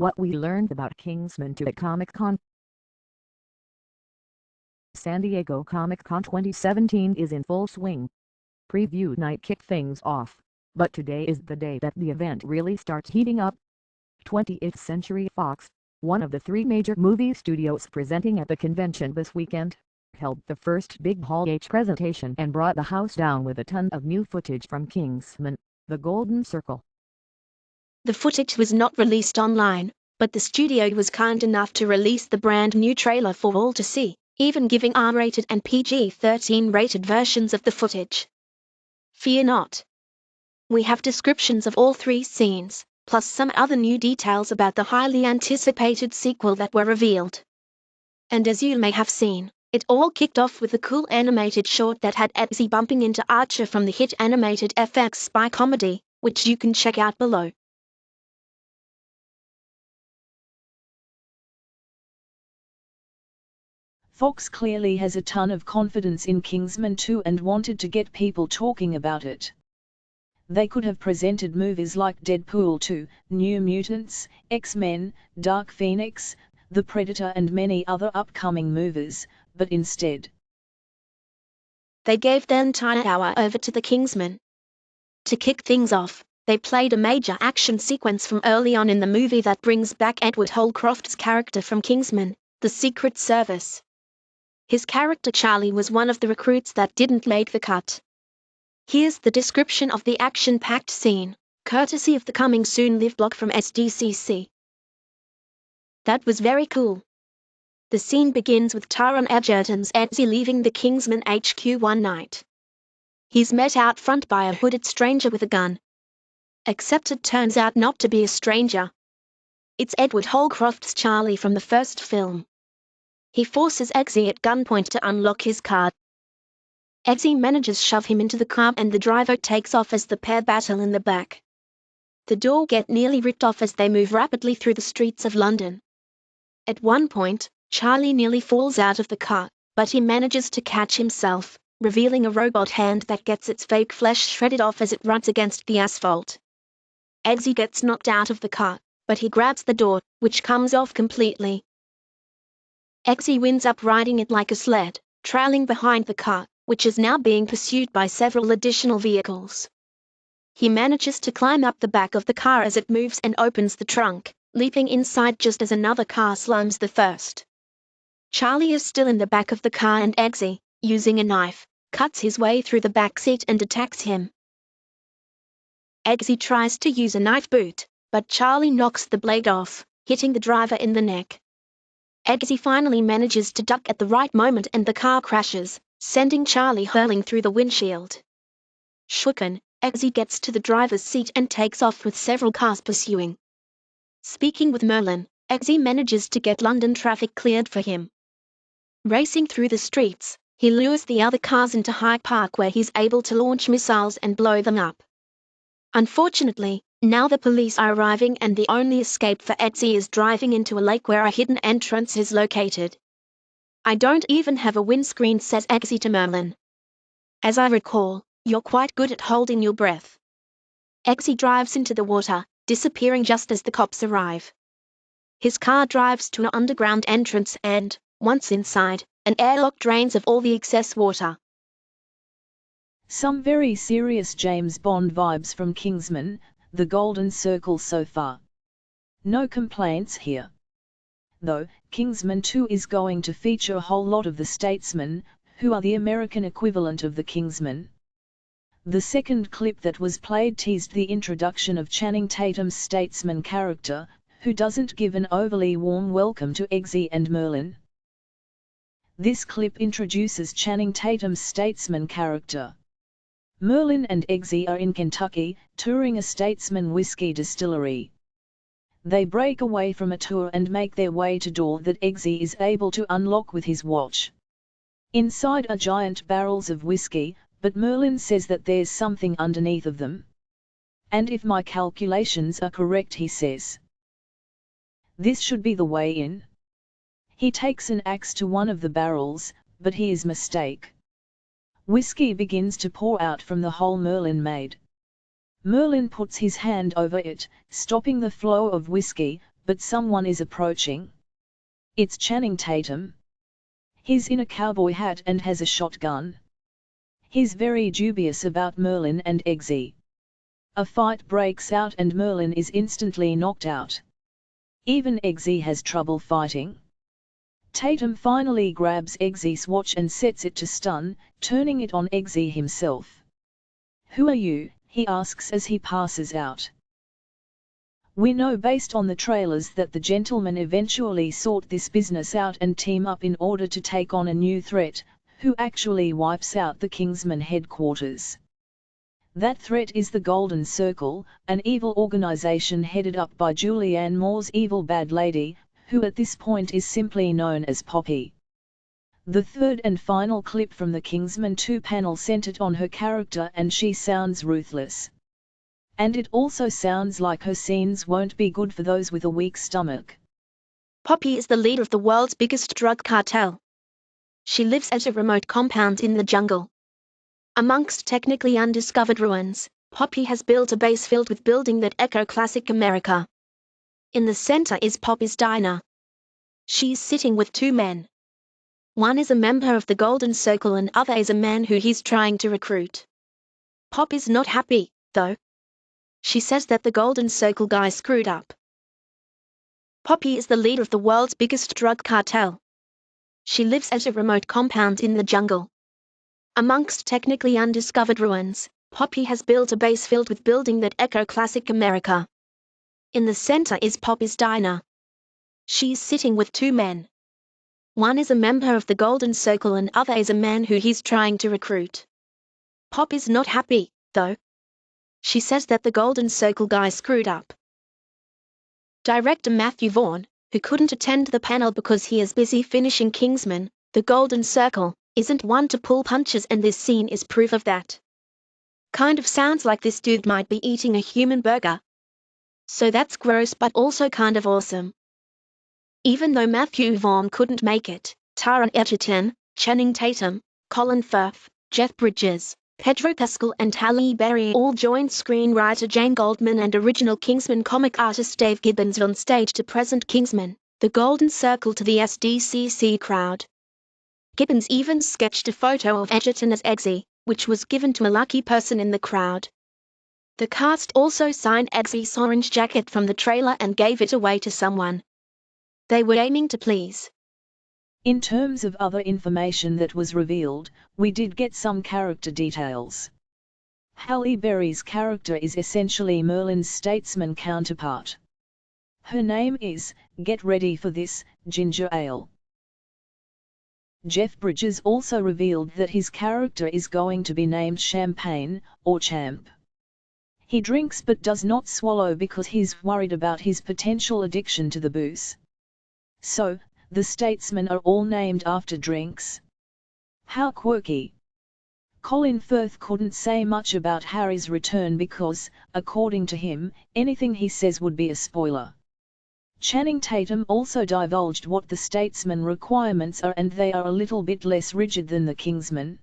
What we learned about Kingsman 2 at Comic-Con. San Diego Comic-Con 2017 is in full swing. Preview night kicked things off, but today is the day that the event really starts heating up. 20th Century Fox, one of the three major movie studios presenting at the convention this weekend, held the first big Hall H presentation and brought the house down with a ton of new footage from Kingsman, The Golden Circle. The footage was not released online, but the studio was kind enough to release the brand new trailer for all to see, even giving R-rated and PG-13 rated versions of the footage. Fear not. We have descriptions of all three scenes, plus some other new details about the highly anticipated sequel that were revealed. And as you may have seen, it all kicked off with a cool animated short that had Eggsy bumping into Archer from the hit animated FX spy comedy, which you can check out below. Fox clearly has a ton of confidence in Kingsman 2 and wanted to get people talking about it. They could have presented movies like Deadpool 2, New Mutants, X-Men, Dark Phoenix, The Predator and many other upcoming movies, but instead, they gave their entire hour over to the Kingsman. To kick things off, they played a major action sequence from early on in the movie that brings back Edward Holcroft's character from Kingsman, The Secret Service. His character Charlie was one of the recruits that didn't make the cut. Here's the description of the action-packed scene, courtesy of the Coming Soon live blog from SDCC. That was very cool. The scene begins with Taron Egerton's Eggsy leaving the Kingsman HQ one night. He's met out front by a hooded stranger with a gun. Except it turns out not to be a stranger. It's Edward Holcroft's Charlie from the first film. He forces Eggsy at gunpoint to unlock his car. Eggsy manages to shove him into the car and the driver takes off as the pair battle in the back. The door gets nearly ripped off as they move rapidly through the streets of London. At one point, Charlie nearly falls out of the car, but he manages to catch himself, revealing a robot hand that gets its fake flesh shredded off as it runs against the asphalt. Eggsy gets knocked out of the car, but he grabs the door, which comes off completely. Eggsy winds up riding it like a sled, trailing behind the car, which is now being pursued by several additional vehicles. He manages to climb up the back of the car as it moves and opens the trunk, leaping inside just as another car slams the first. Charlie is still in the back of the car and Eggsy, using a knife, cuts his way through the back seat and attacks him. Eggsy tries to use a knife boot, but Charlie knocks the blade off, hitting the driver in the neck. Eggsy finally manages to duck at the right moment and the car crashes, sending Charlie hurling through the windshield. Shooken, Eggsy gets to the driver's seat and takes off with several cars pursuing. Speaking with Merlin, Eggsy manages to get London traffic cleared for him. Racing through the streets, he lures the other cars into Hyde Park where he's able to launch missiles and blow them up. Unfortunately, now the police are arriving and the only escape for Eggsy is driving into a lake where a hidden entrance is located. I don't even have a windscreen, says Eggsy to Merlin. As I recall, you're quite good at holding your breath. Eggsy drives into the water, disappearing just as the cops arrive. His car drives to an underground entrance and, once inside, an airlock drains of all the excess water. Some very serious James Bond vibes from Kingsman, The Golden Circle so far. No complaints here. Though, Kingsman 2 is going to feature a whole lot of the Statesmen, who are the American equivalent of the Kingsman. The second clip that was played teased the introduction of Channing Tatum's Statesman character, who doesn't give an overly warm welcome to Eggsy and Merlin. This clip introduces Channing Tatum's Statesman character. Merlin and Eggsy are in Kentucky, touring a Statesman whiskey distillery. They break away from a tour and make their way to a door that Eggsy is able to unlock with his watch. Inside are giant barrels of whiskey, but Merlin says that there's something underneath of them. And if my calculations are correct, he says, this should be the way in. He takes an axe to one of the barrels, but he is mistaken. Whiskey begins to pour out from the hole Merlin made. Merlin puts his hand over it, stopping the flow of whiskey, but someone is approaching. It's Channing Tatum. He's in a cowboy hat and has a shotgun. He's very dubious about Merlin and Eggsy. A fight breaks out and Merlin is instantly knocked out. Even Eggsy has trouble fighting. Tatum finally grabs Eggsy's watch and sets it to stun, turning it on Eggsy himself. "Who are you?" he asks as he passes out. We know based on the trailers that the gentlemen eventually sort this business out and team up in order to take on a new threat, who actually wipes out the Kingsman headquarters. That threat is the Golden Circle, an evil organization headed up by Julianne Moore's evil bad lady, who at this point is simply known as Poppy. The third and final clip from the Kingsman 2 panel centered on her character, and she sounds ruthless. And it also sounds like her scenes won't be good for those with a weak stomach. Poppy is the leader of the world's biggest drug cartel. She lives at a remote compound in the jungle. Amongst technically undiscovered ruins, Poppy has built a base filled with buildings that echo classic America. In the center is Poppy's diner. She's sitting with two men. One is a member of the Golden Circle and other is a man who he's trying to recruit. Poppy's not happy, though. She says that the Golden Circle guy screwed up. Poppy is the leader of the world's biggest drug cartel. She lives at a remote compound in the jungle. Amongst technically undiscovered ruins, Poppy has built a base filled with buildings that echo classic America. In the center is Poppy's diner. She's sitting with two men. One is a member of the Golden Circle and other is a man who he's trying to recruit. Poppy's not happy, though. She says that the Golden Circle guy screwed up. Director Matthew Vaughn, who couldn't attend the panel because he is busy finishing Kingsman, The Golden Circle, isn't one to pull punches, and this scene is proof of that. Kind of sounds like this dude might be eating a human burger. So that's gross but also kind of awesome. Even though Matthew Vaughn couldn't make it, Taron Egerton, Channing Tatum, Colin Firth, Jeff Bridges, Pedro Pascal and Halle Berry all joined screenwriter Jane Goldman and original Kingsman comic artist Dave Gibbons on stage to present Kingsman, The Golden Circle to the SDCC crowd. Gibbons even sketched a photo of Egerton as Eggsy, which was given to a lucky person in the crowd. The cast also signed Eggsy's orange jacket from the trailer and gave it away to someone. They were aiming to please. In terms of other information that was revealed, we did get some character details. Halle Berry's character is essentially Merlin's statesman counterpart. Her name is, get ready for this, Ginger Ale. Jeff Bridges also revealed that his character is going to be named Champagne, or Champ. He drinks but does not swallow because he's worried about his potential addiction to the booze. So, the statesmen are all named after drinks. How quirky. Colin Firth couldn't say much about Harry's return because, according to him, anything he says would be a spoiler. Channing Tatum also divulged what the statesman requirements are, and they are a little bit less rigid than the Kingsman.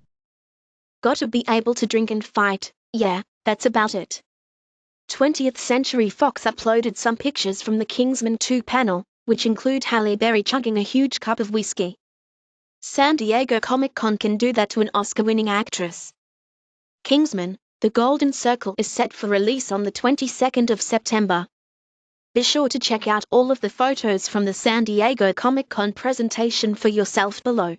Gotta be able to drink and fight, yeah, that's about it. 20th Century Fox uploaded some pictures from the Kingsman 2 panel, which include Halle Berry chugging a huge cup of whiskey. San Diego Comic-Con can do that to an Oscar-winning actress. Kingsman, The Golden Circle is set for release on the 22nd of September. Be sure to check out all of the photos from the San Diego Comic-Con presentation for yourself below.